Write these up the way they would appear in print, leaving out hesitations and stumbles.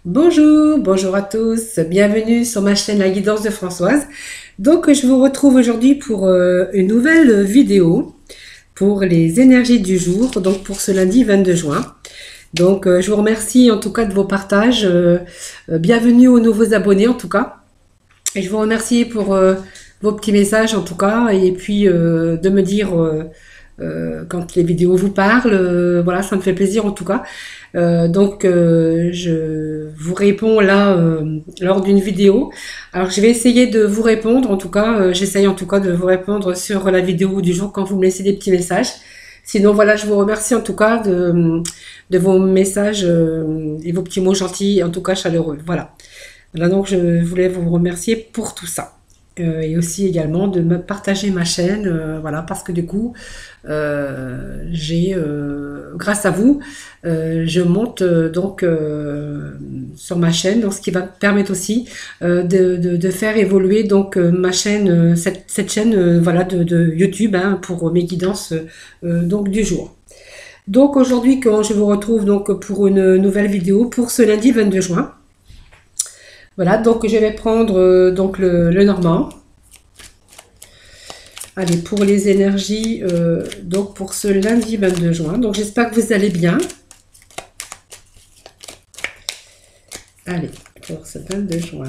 Bonjour, bonjour à tous, bienvenue sur ma chaîne La Guidance de Françoise. Donc je vous retrouve aujourd'hui pour une nouvelle vidéo pour les énergies du jour, donc pour ce lundi 22 juin. Donc je vous remercie en tout cas de vos partages, bienvenue aux nouveaux abonnés en tout cas. Et je vous remercie pour vos petits messages en tout cas, et puis de me dire quand les vidéos vous parlent, voilà, ça me fait plaisir en tout cas. Je vous réponds là lors d'une vidéo. Alors, je vais essayer de vous répondre, en tout cas, j'essaye en tout cas de vous répondre sur la vidéo du jour quand vous me laissez des petits messages. Sinon, voilà, je vous remercie en tout cas de vos messages et vos petits mots gentils, en tout cas chaleureux. Voilà. Là, donc, je voulais vous remercier pour tout ça. Et aussi également de me partager ma chaîne, voilà, parce que du coup, grâce à vous, je monte sur ma chaîne, donc ce qui va me permettre aussi de faire évoluer donc ma chaîne, cette chaîne, voilà, de YouTube hein, pour mes guidances donc du jour. Donc aujourd'hui, quand je vous retrouve donc pour une nouvelle vidéo pour ce lundi 22 juin. Voilà, donc je vais prendre donc le normand. Allez, pour les énergies, donc pour ce lundi 22 juin. Donc j'espère que vous allez bien. Allez, pour ce 22 juin.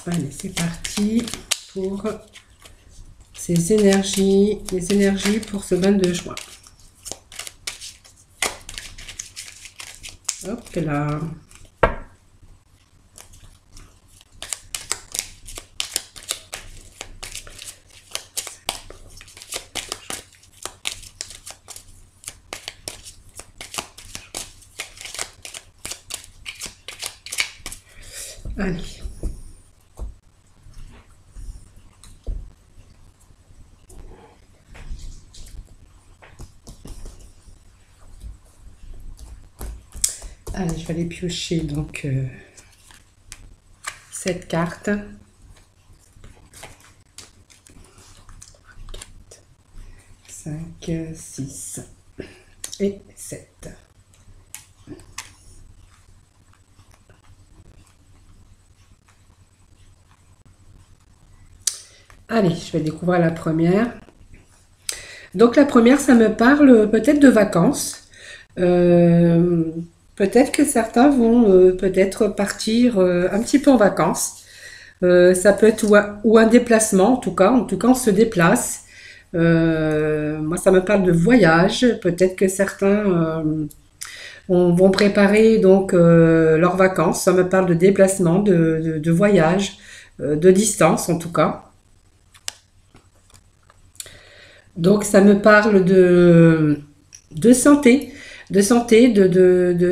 Allez, c'est parti pour ces énergies, les énergies pour ce 22 juin. Hop là. Allez. Allez, je vais aller piocher donc cette carte. 5, 6 et 7. Allez, je vais découvrir la première. Donc la première, ça me parle peut-être de vacances. Peut-être que certains vont peut-être partir un petit peu en vacances. Ça peut être ou un déplacement, en tout cas on se déplace. Moi ça me parle de voyage. Peut-être que certains vont préparer donc leurs vacances. Ça me parle de déplacement, de voyage, de distance en tout cas. Donc ça me parle de santé, de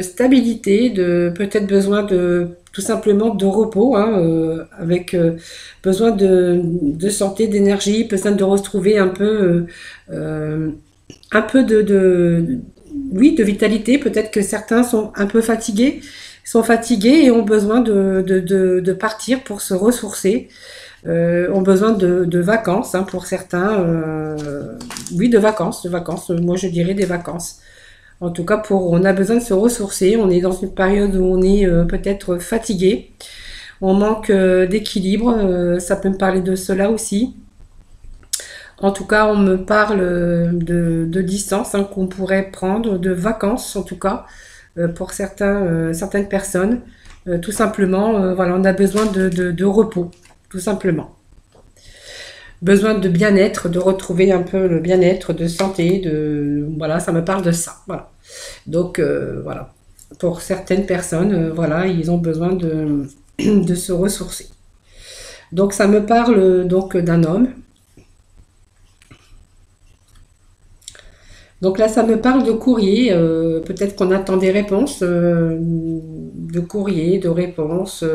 stabilité, de peut-être besoin de tout simplement de repos, hein, avec besoin de santé, d'énergie, besoin de retrouver un peu oui, de vitalité. Peut-être que certains sont fatigués et ont besoin de partir pour se ressourcer, ont besoin de vacances hein, pour certains. Oui, de vacances. Moi, je dirais des vacances. En tout cas, on a besoin de se ressourcer. On est dans une période où on est peut-être fatigué. On manque d'équilibre. Ça peut me parler de cela aussi. En tout cas, on me parle de distance hein, qu'on pourrait prendre, de vacances en tout cas, pour certaines personnes. Tout simplement, voilà, on a besoin de repos, tout simplement. Besoin de bien-être, de retrouver un peu le bien-être, de santé, voilà, ça me parle de ça. Voilà. Donc voilà, pour certaines personnes, voilà, ils ont besoin de se ressourcer. Donc ça me parle donc d'un homme. Donc là, ça me parle de courrier. Peut-être qu'on attend des réponses de courrier, de réponses.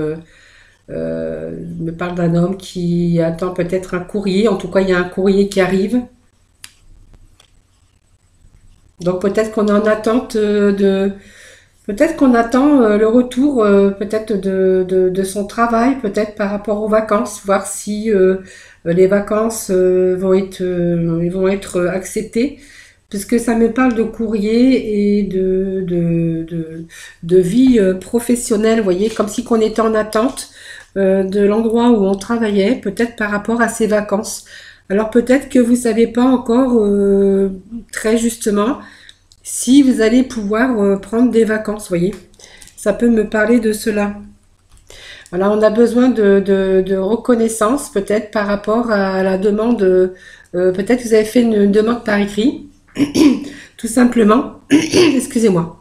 Me parle d'un homme qui attend peut-être un courrier. En tout cas, il y a un courrier qui arrive. Donc peut-être qu'on est en attente peut-être qu'on attend le retour peut-être de son travail, peut-être par rapport aux vacances, voir si les vacances ils vont être acceptées. Parce que ça me parle de courrier et de vie professionnelle, vous voyez, comme si qu'on était en attente de l'endroit où on travaillait, peut-être par rapport à ses vacances. Alors peut-être que vous savez pas encore très justement si vous allez pouvoir prendre des vacances, vous voyez. Ça peut me parler de cela. Voilà, on a besoin de reconnaissance peut-être par rapport à la demande. Peut-être que vous avez fait une demande par écrit, tout simplement. Excusez-moi.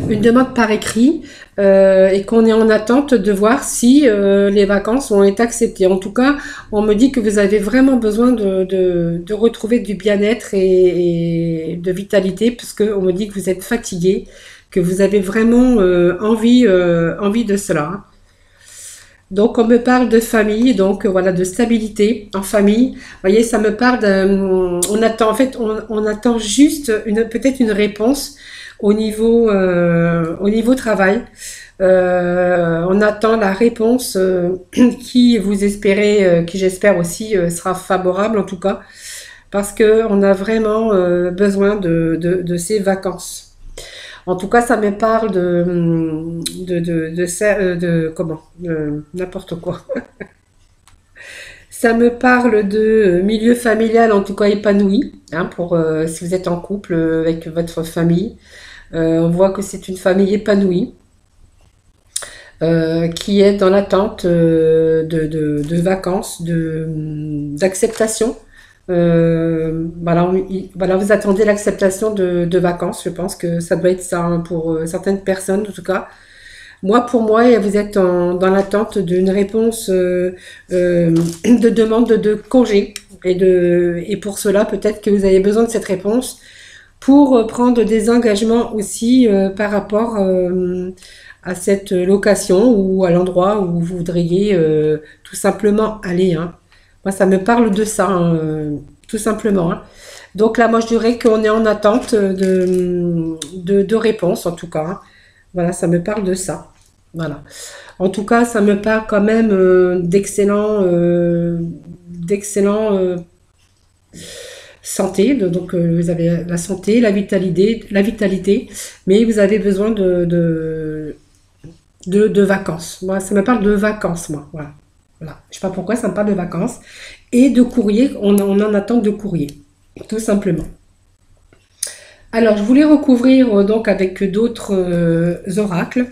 Une demande par écrit et qu'on est en attente de voir si les vacances vont être acceptées. En tout cas, on me dit que vous avez vraiment besoin de retrouver du bien-être et de vitalité, parce qu'on me dit que vous êtes fatigué, que vous avez vraiment envie de cela. Hein. Donc on me parle de famille, donc voilà, de stabilité en famille. Vous voyez, ça me parle on attend en fait on attend juste peut-être une réponse au niveau travail. On attend la réponse qui vous espérez, qui j'espère aussi sera favorable en tout cas, parce que on a vraiment besoin de ces vacances. En tout cas, ça me parle comment, n'importe quoi. Ça me parle de milieu familial, en tout cas épanoui, hein, pour si vous êtes en couple avec votre famille. On voit que c'est une famille épanouie qui est dans l'attente de vacances, d'acceptation. Voilà, voilà, vous attendez l'acceptation de vacances. Je pense que ça doit être ça hein, pour certaines personnes, en tout cas. Moi, pour moi, vous êtes dans l'attente d'une réponse de demande de congé. Et pour cela, peut-être que vous avez besoin de cette réponse pour prendre des engagements aussi par rapport à cette location ou à l'endroit où vous voudriez tout simplement aller. Hein. Moi, ça me parle de ça, hein, tout simplement. Hein. Donc là, moi, je dirais qu'on est en attente de réponse, en tout cas. Hein. Voilà, ça me parle de ça. Voilà. En tout cas, ça me parle quand même d'excellent santé. Donc, vous avez la santé, la vitalité, mais vous avez besoin de vacances. Moi, ça me parle de vacances, moi. Voilà. Voilà. Je sais pas pourquoi ça me parle de vacances et de courrier. On en attend de courrier, tout simplement. Alors, je voulais recouvrir donc avec d'autres oracles.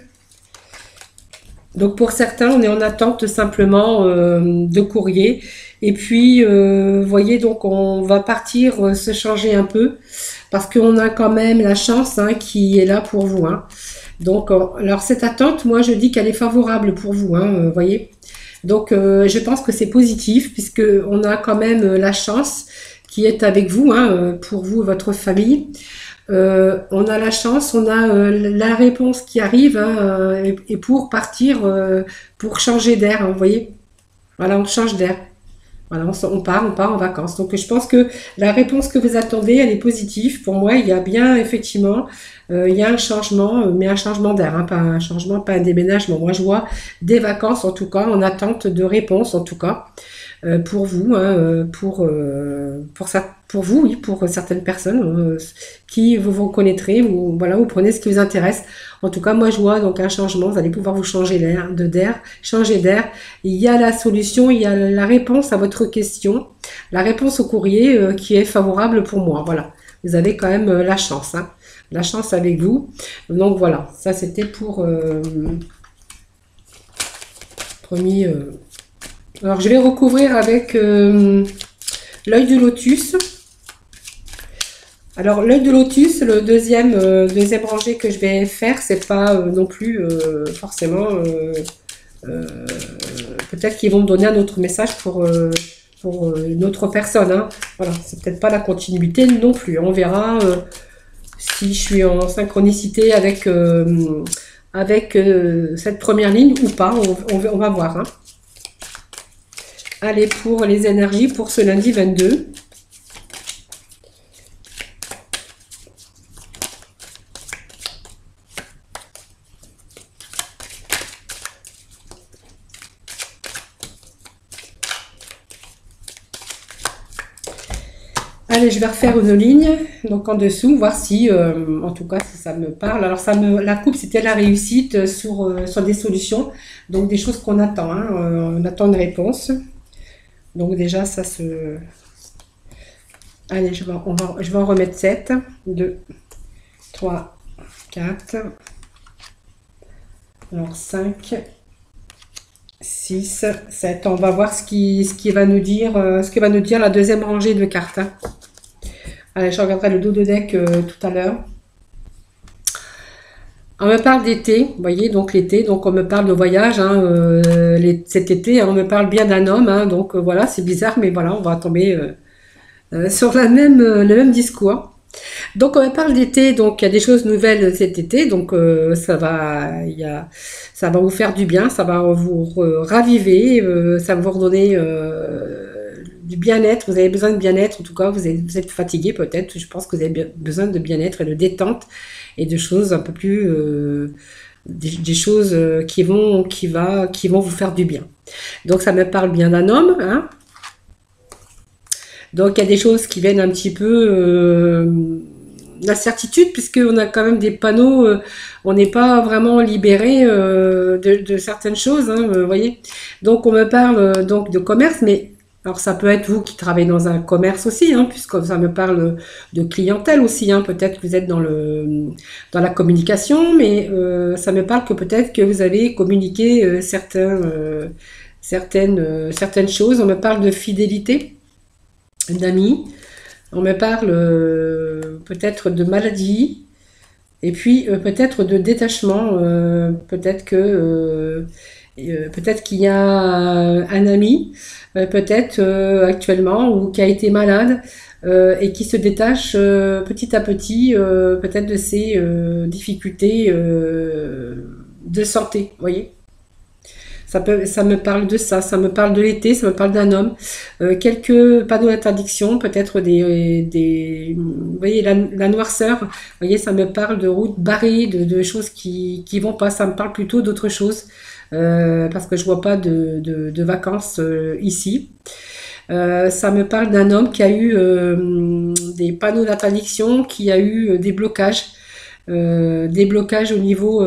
Donc pour certains, on est en attente simplement de courrier. Et puis, voyez, donc on va partir se changer un peu parce qu'on a quand même la chance hein, qui est là pour vous. Hein. Donc, alors cette attente, moi je dis qu'elle est favorable pour vous. Hein, voyez. Donc, je pense que c'est positif puisque on a quand même la chance qui est avec vous, hein, pour vous et votre famille. On a la chance, on a la réponse qui arrive hein, et pour partir, pour changer d'air, hein, vous voyez. Voilà, on change d'air. Voilà, on part en vacances. Donc je pense que la réponse que vous attendez, elle est positive. Pour moi, il y a bien effectivement, il y a un changement, mais un changement d'air, hein, pas un changement, pas un déménagement. Moi, je vois des vacances en tout cas, en attente de réponse en tout cas. Pour vous, hein, pour vous, oui, pour certaines personnes qui vous connaîtrez, vous, voilà, vous prenez ce qui vous intéresse. En tout cas, moi, je vois donc un changement. Vous allez pouvoir vous changer d'air, changer d'air. Il y a la solution, il y a la réponse à votre question, la réponse au courrier qui est favorable pour moi. Voilà, vous avez quand même la chance, hein, la chance avec vous. Donc voilà, ça c'était pour premier. Alors, je vais recouvrir avec l'œil du lotus. Alors, l'œil de lotus, le deuxième rangée que je vais faire, c'est pas non plus forcément... peut-être qu'ils vont me donner un autre message pour une autre personne. Hein. Voilà, c'est peut-être pas la continuité non plus. On verra si je suis en synchronicité avec, cette première ligne ou pas. On va voir. Hein. Allez, pour les énergies pour ce lundi 22. Allez, je vais refaire une ligne, donc en dessous, voir si, en tout cas, si ça me parle. Alors, la coupe, c'était la réussite sur des solutions, donc des choses qu'on attend, hein, on attend une réponse. Donc déjà, ça se... Allez, je vais en remettre 7, 2, 3, 4, alors 5, 6, 7. On va voir ce qui va nous dire, ce que va nous dire la deuxième rangée de cartes, hein. Allez, je regarderai le dos de deck tout à l'heure. On me parle d'été, vous voyez, donc l'été, donc on me parle de voyage, hein, cet été, hein, on me parle bien d'un homme, hein, donc voilà, c'est bizarre, mais voilà, on va tomber sur le même discours. Donc on me parle d'été, donc il y a des choses nouvelles cet été, donc ça va vous faire du bien, ça va vous raviver, ça va vous redonner du bien-être. Vous avez besoin de bien-être, en tout cas vous êtes fatigué peut-être, je pense que vous avez besoin de bien-être et de détente et de choses un peu plus des choses qui vont vous faire du bien. Donc ça me parle bien d'un homme, hein. Donc il y a des choses qui viennent un petit peu l'incertitude, puisqu'on a quand même des panneaux, on n'est pas vraiment libéré de certaines choses, hein, vous voyez. Donc on me parle donc de commerce, mais alors ça peut être vous qui travaillez dans un commerce aussi, hein, puisque ça me parle de clientèle aussi, hein. Peut-être que vous êtes dans la communication, mais ça me parle que peut-être que vous avez communiqué certaines choses. On me parle de fidélité, d'amis. On me parle peut-être de maladie, et puis peut-être de détachement. Peut-être qu'il y a un ami, peut-être actuellement, ou qui a été malade et qui se détache petit à petit, peut-être de ses difficultés de santé, vous voyez. Ça me parle de ça me parle de l'été, ça me parle d'un homme. Quelques panneaux d'interdiction, peut-être vous voyez, la noirceur, vous voyez, ça me parle de routes barrées, de choses qui vont pas, ça me parle plutôt d'autre chose, parce que je vois pas de vacances ici. Ça me parle d'un homme qui a eu des panneaux d'interdiction, qui a eu des blocages au niveau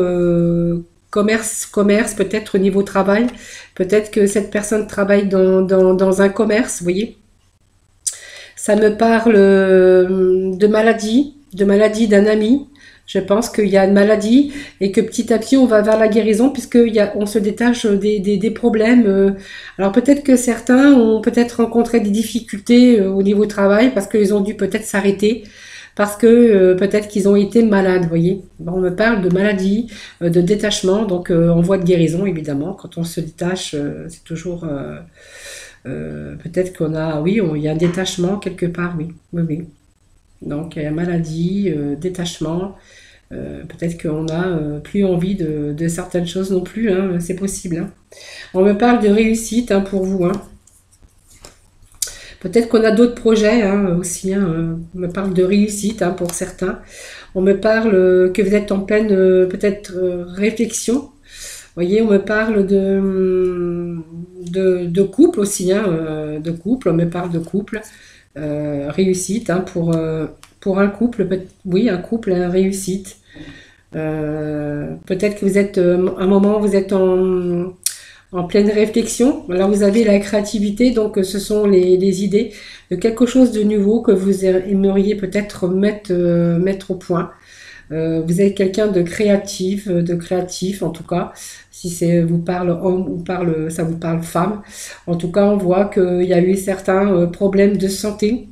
commerce, peut-être au niveau travail, peut-être que cette personne travaille dans un commerce, vous voyez. Ça me parle de maladie d'un ami. Je pense qu'il y a une maladie et que petit à petit on va vers la guérison, on se détache des problèmes. Alors peut-être que certains ont peut-être rencontré des difficultés au niveau travail parce qu'ils ont dû peut-être s'arrêter, parce que peut-être qu'ils ont été malades, vous voyez. Bon, on me parle de maladie, de détachement, donc en voie de guérison, évidemment. Quand on se détache, c'est toujours... peut-être il y a un détachement quelque part, oui. Oui, oui. Donc, il y a maladie, détachement. Peut-être qu'on a plus envie de certaines choses non plus, hein, c'est possible, hein. On me parle de réussite, hein, pour vous, hein. Peut-être qu'on a d'autres projets, hein, aussi, hein. On me parle de réussite, hein, pour certains. On me parle que vous êtes en pleine peut-être réflexion. Vous voyez, on me parle de couple aussi, hein, de couple. On me parle de couple, réussite, hein, pour un couple. Oui, un couple, hein, réussite. Peut-être que vous êtes un moment, vous êtes en pleine réflexion. Là, vous avez la créativité, donc ce sont les idées de quelque chose de nouveau que vous aimeriez peut-être mettre au point. Vous êtes quelqu'un de créatif en tout cas. Si ça vous parle homme ou ça vous parle femme. En tout cas, on voit qu'il y a eu certains problèmes de santé.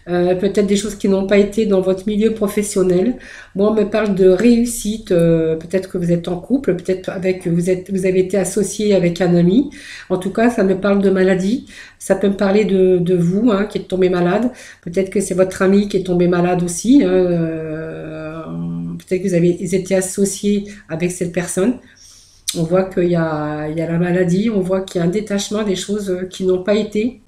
Peut-être des choses qui n'ont pas été dans votre milieu professionnel. Moi, on me parle de réussite. Peut-être que vous êtes en couple, peut-être vous avez été associé avec un ami. En tout cas, ça me parle de maladie. Ça peut me parler de vous, hein, qui êtes tombé malade. Peut-être que c'est votre ami qui est tombé malade aussi, hein. Peut-être que vous avez été associé avec cette personne. On voit qu'il y a la maladie. On voit qu'il y a un détachement des choses qui n'ont pas été.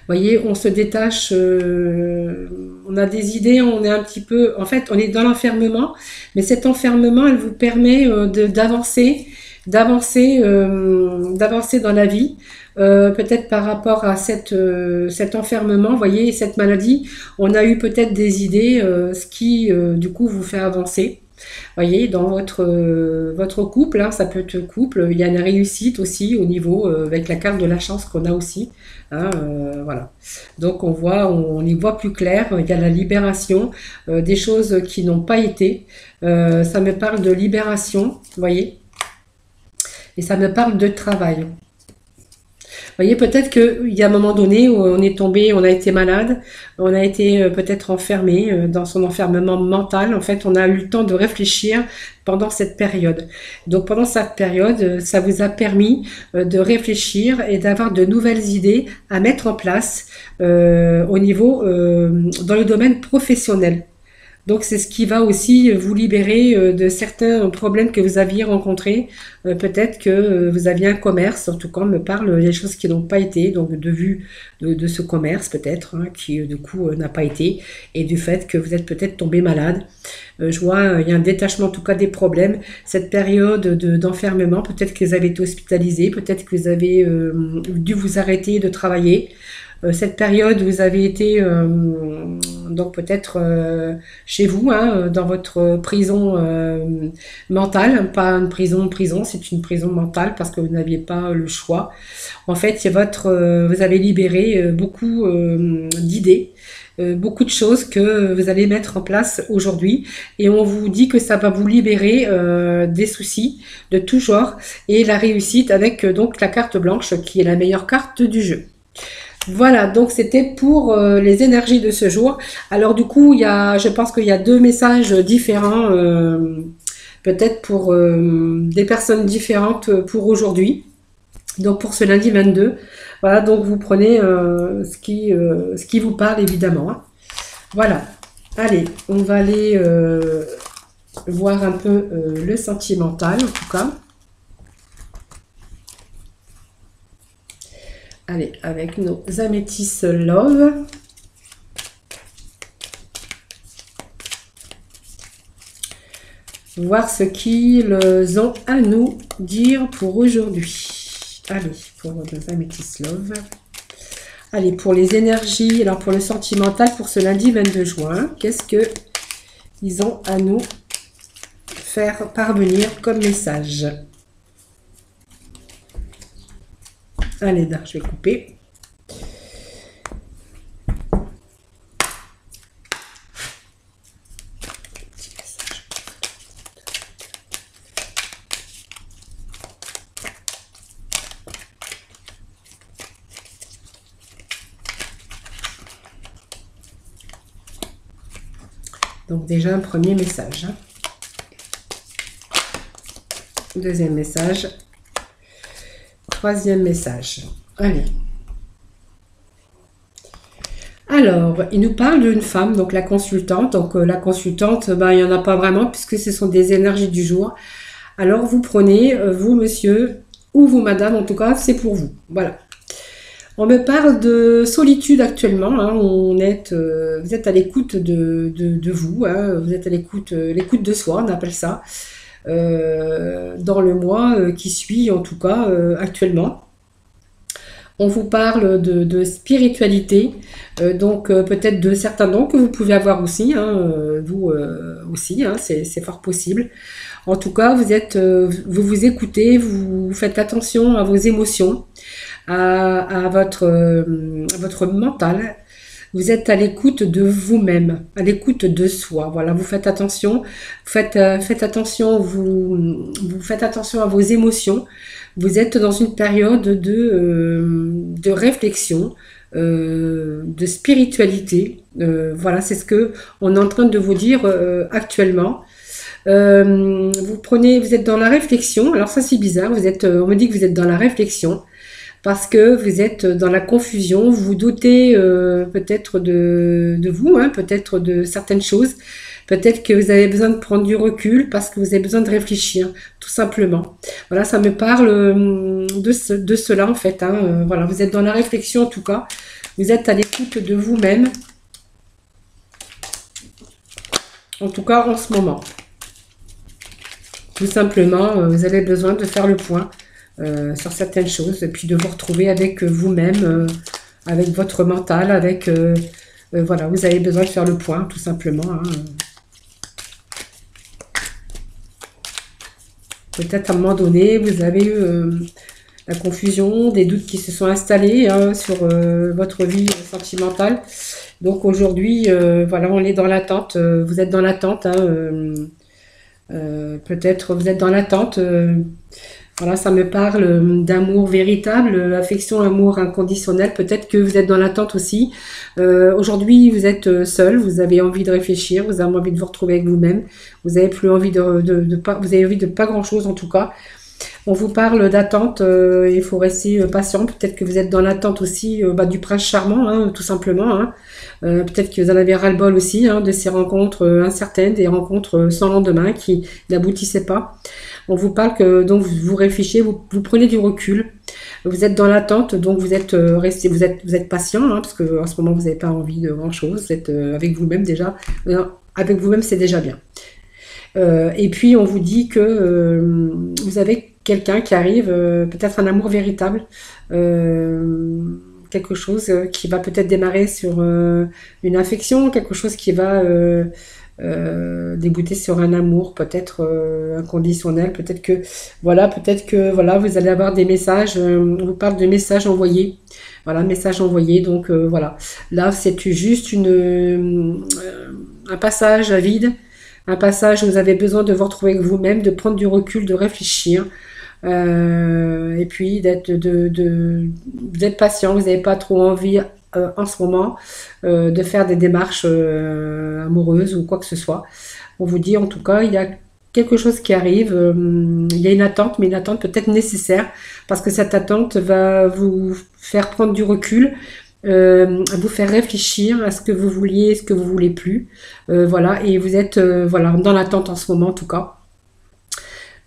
Vous voyez, on se détache, on a des idées, on est un petit peu... En fait, on est dans l'enfermement, mais cet enfermement, elle vous permet d'avancer, d'avancer dans la vie. Peut-être par rapport à cet enfermement, vous voyez, cette maladie, on a eu peut-être des idées, ce qui, du coup, vous fait avancer. Voyez, dans votre couple, hein, ça peut être couple, il y a une réussite aussi au niveau, avec la carte de la chance qu'on a aussi. Hein, voilà. Donc on voit, on y voit plus clair, il y a la libération, des choses qui n'ont pas été. Ça me parle de libération, vous voyez, et ça me parle de travail. Vous voyez, peut-être qu'il y a un moment donné où on est tombé, on a été malade, on a été peut-être enfermé dans son enfermement mental. En fait, on a eu le temps de réfléchir pendant cette période. Donc pendant cette période, ça vous a permis de réfléchir et d'avoir de nouvelles idées à mettre en place au niveau, dans le domaine professionnel. Donc c'est ce qui va aussi vous libérer de certains problèmes que vous aviez rencontrés. Peut-être que vous aviez un commerce, en tout cas on me parle des choses qui n'ont pas été, donc de vue de ce commerce peut-être, hein, qui du coup n'a pas été, et du fait que vous êtes peut-être tombé malade. Je vois, il y a un détachement en tout cas des problèmes. Cette période d'enfermement, peut-être que vous avez été hospitalisé, peut-être que vous avez dû vous arrêter de travailler. Cette période, vous avez été donc peut-être chez vous, hein, dans votre prison mentale, pas une prison, c'est une prison mentale parce que vous n'aviez pas le choix. En fait, c'est vous avez libéré beaucoup d'idées, beaucoup de choses que vous allez mettre en place aujourd'hui, et on vous dit que ça va vous libérer des soucis de tout genre et la réussite avec donc la carte blanche qui est la meilleure carte du jeu. Voilà, donc c'était pour les énergies de ce jour. Alors du coup, je pense qu'il y a deux messages différents, peut-être pour des personnes différentes pour aujourd'hui. Donc pour ce lundi 22, voilà, donc vous prenez ce qui vous parle évidemment. Hein. Voilà, allez, on va aller voir un peu le sentimental en tout cas. Allez, avec nos améthystes love. Voir ce qu'ils ont à nous dire pour aujourd'hui. Allez, pour nos améthystes love. Allez, pour les énergies, alors pour le sentimental, pour ce lundi 22 juin, qu'est-ce qu'ils ont à nous faire parvenir comme message? Allez, là, je vais couper. Donc déjà un premier message. Hein. Deuxième message. Troisième message. Allez. Alors, il nous parle d'une femme, donc la consultante. Donc la consultante, ben, il n'y en a pas vraiment puisque ce sont des énergies du jour. Alors vous prenez, vous monsieur, ou vous madame, en tout cas, c'est pour vous. Voilà. On me parle de solitude actuellement. Hein, vous êtes à l'écoute de vous. Hein, vous êtes à l'écoute de soi, on appelle ça. Dans le mois qui suit, en tout cas actuellement. On vous parle de spiritualité, donc peut-être de certains dons que vous pouvez avoir aussi, hein, vous aussi, hein, c'est fort possible. En tout cas, vous vous écoutez, vous faites attention à vos émotions, à votre mental. Vous êtes à l'écoute de vous-même, à l'écoute de soi. Voilà, vous faites attention, faites attention, vous faites attention à vos émotions. Vous êtes dans une période de réflexion, de spiritualité. Voilà, c'est ce que on est en train de vous dire actuellement. Vous êtes dans la réflexion. Alors ça c'est bizarre. On me dit que vous êtes dans la réflexion. Parce que vous êtes dans la confusion, vous vous doutez peut-être de vous, hein, peut-être de certaines choses, peut-être que vous avez besoin de prendre du recul parce que vous avez besoin de réfléchir, tout simplement. Voilà, ça me parle de cela en fait. Hein, voilà, vous êtes dans la réflexion en tout cas, vous êtes à l'écoute de vous-même, en tout cas en ce moment. Tout simplement, vous avez besoin de faire le point sur certaines choses et puis de vous retrouver avec vous-même, avec votre mental, avec... voilà, vous avez besoin de faire le point, tout simplement. Hein. Peut-être à un moment donné, vous avez eu la confusion, des doutes qui se sont installés hein, sur votre vie sentimentale. Donc aujourd'hui, voilà, on est dans l'attente. Vous êtes dans l'attente. Hein, peut-être vous êtes dans l'attente. Voilà, ça me parle d'amour véritable, affection, amour inconditionnel. Peut-être que vous êtes dans l'attente aussi. Aujourd'hui, vous êtes seul, vous avez envie de réfléchir, vous avez envie de vous retrouver avec vous-même. Vous avez plus envie de pas, vous avez envie de pas grand-chose en tout cas. On vous parle d'attente, il faut rester patient. Peut-être que vous êtes dans l'attente aussi du prince charmant, hein, tout simplement. Hein. Peut-être que vous en avez ras-le-bol aussi hein, de ces rencontres incertaines, des rencontres sans lendemain qui n'aboutissaient pas. On vous parle que donc vous réfléchissez, vous prenez du recul. Vous êtes dans l'attente, donc vous êtes resté, vous êtes patient, hein, parce que en ce moment vous n'avez pas envie de grand-chose. Vous êtes avec vous-même déjà. Avec vous-même, c'est déjà bien. Et puis on vous dit que vous avez quelqu'un qui arrive, peut-être un amour véritable, quelque chose qui va peut-être démarrer sur une affection, quelque chose qui va débouter sur un amour peut-être inconditionnel, peut-être que voilà, vous allez avoir des messages, on vous parle de messages envoyés, voilà, messages envoyés, donc voilà, là c'est juste un passage à vide. Un passage où vous avez besoin de vous retrouver avec vous-même, de prendre du recul, de réfléchir, et puis d'être patient. Vous n'avez pas trop envie en ce moment de faire des démarches amoureuses ou quoi que ce soit. On vous dit en tout cas, il y a quelque chose qui arrive, il y a une attente, mais une attente peut-être nécessaire, parce que cette attente va vous faire prendre du recul, vous faire réfléchir à ce que vous vouliez, ce que vous voulez plus, voilà, et vous êtes voilà dans l'attente en ce moment en tout cas.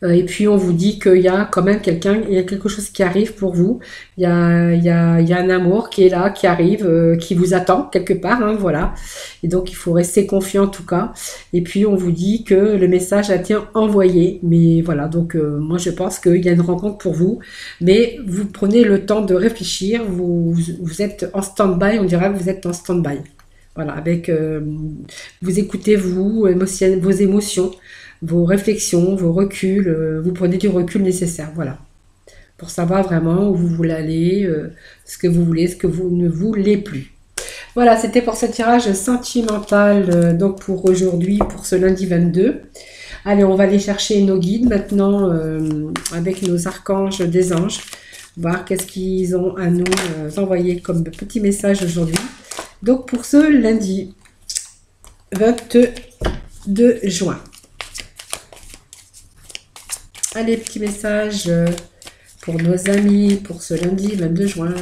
Et puis on vous dit qu'il y a quand même il y a quelque chose qui arrive pour vous. Il y a un amour qui est là, qui arrive, qui vous attend quelque part, hein, voilà. Et donc il faut rester confiant en tout cas. Et puis on vous dit que le message a été envoyé. Mais voilà, donc moi je pense qu'il y a une rencontre pour vous. Mais vous prenez le temps de réfléchir. Vous êtes en stand-by, on dira que vous êtes en stand-by. Voilà, avec vous écoutez vos émotions, vos réflexions, vos reculs, vous prenez du recul nécessaire, voilà, pour savoir vraiment où vous voulez aller, ce que vous voulez, ce que vous ne voulez plus. Voilà, c'était pour ce tirage sentimental, donc pour aujourd'hui, pour ce lundi 22. Allez, on va aller chercher nos guides maintenant, avec nos archanges des anges, voir qu'est-ce qu'ils ont à nous envoyer comme petit message aujourd'hui. Donc pour ce lundi 22 juin. Allez, petit message pour nos amis pour ce lundi 22 juin.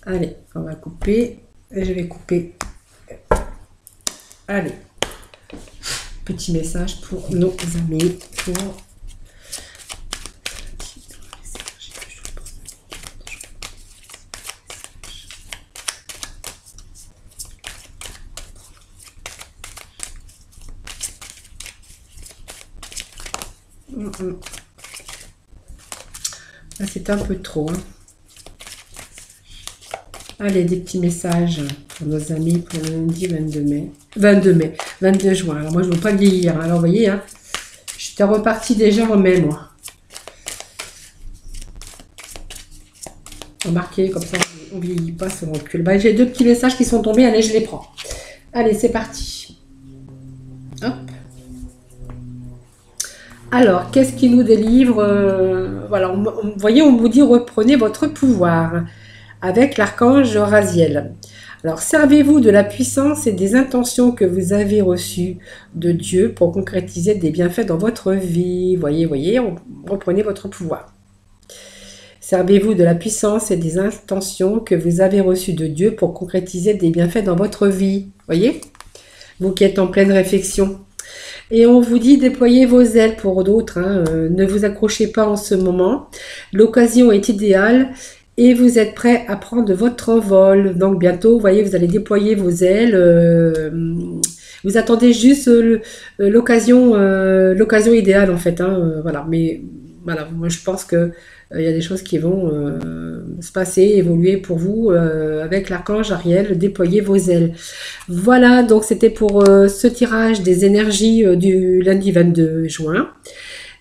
Allez, on va couper. Et je vais couper. Allez. Petit message pour nos amis. Pour... Là, c'est un peu trop. Hein. Allez, des petits messages pour nos amis pour le lundi 22 juin. Alors, moi, je ne veux pas vieillir. Alors, vous voyez, hein, j'étais repartie déjà en mai, moi. Remarquez, comme ça, on ne vieillit pas sur recul. Bah, j'ai deux petits messages qui sont tombés. Allez, je les prends. Allez, c'est parti. Hop. Alors, qu'est-ce qui nous délivre voilà, vous voyez, on vous dit reprenez votre pouvoir avec l'archange Raziel. Alors, servez-vous de la puissance et des intentions que vous avez reçues de Dieu pour concrétiser des bienfaits dans votre vie. Voyez, reprenez votre pouvoir. Servez-vous de la puissance et des intentions que vous avez reçues de Dieu pour concrétiser des bienfaits dans votre vie. Voyez, vous qui êtes en pleine réflexion. Et on vous dit déployez vos ailes pour d'autres, hein, ne vous accrochez pas en ce moment, l'occasion est idéale et vous êtes prêt à prendre votre envol. Donc bientôt, vous voyez, vous allez déployer vos ailes, Vous attendez juste l'occasion idéale en fait, hein, voilà. Mais voilà, moi je pense que il y a des choses qui vont se passer, évoluer pour vous avec l'archange Ariel. Déployez vos ailes. Voilà, donc c'était pour ce tirage des énergies du lundi 22 juin.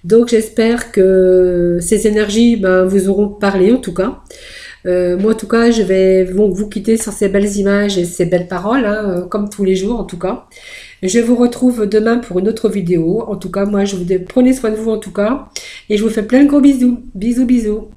Donc j'espère que ces énergies ben, vous auront parlé en tout cas. Moi, en tout cas, je vais vous quitter sur ces belles images et ces belles paroles, hein, comme tous les jours, en tout cas. Je vous retrouve demain pour une autre vidéo. En tout cas, moi, je vous dis, prenez soin de vous, en tout cas. Et je vous fais plein de gros bisous. Bisous, bisous.